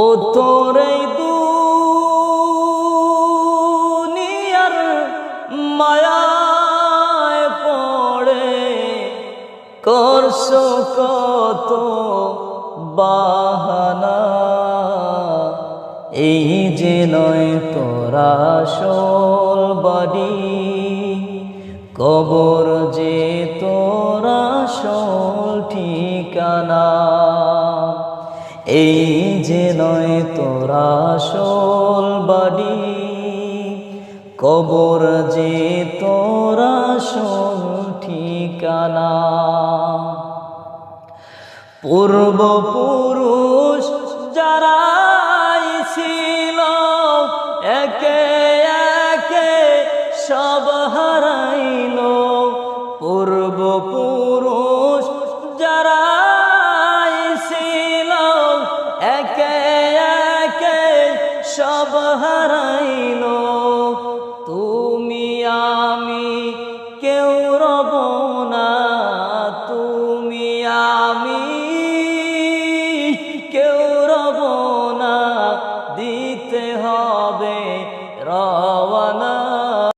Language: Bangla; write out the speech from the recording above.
ও তোরে দুনিয়ার মায়ায় পড়ে করছো কত বাহানা, এই যে নয় তোরা আসল বাড়ি, কবর যে তোরা আসল ঠিকানা। এই যে নয় তোরা আসল বাড়ি, কবর যে তোরা আসল ঠিকানা। পূর্বপুরুষ যারাই ছিল একে একে সব হারাইল। পূর্বপুরুষ যারাই ছিল একে একে সব হারাইল।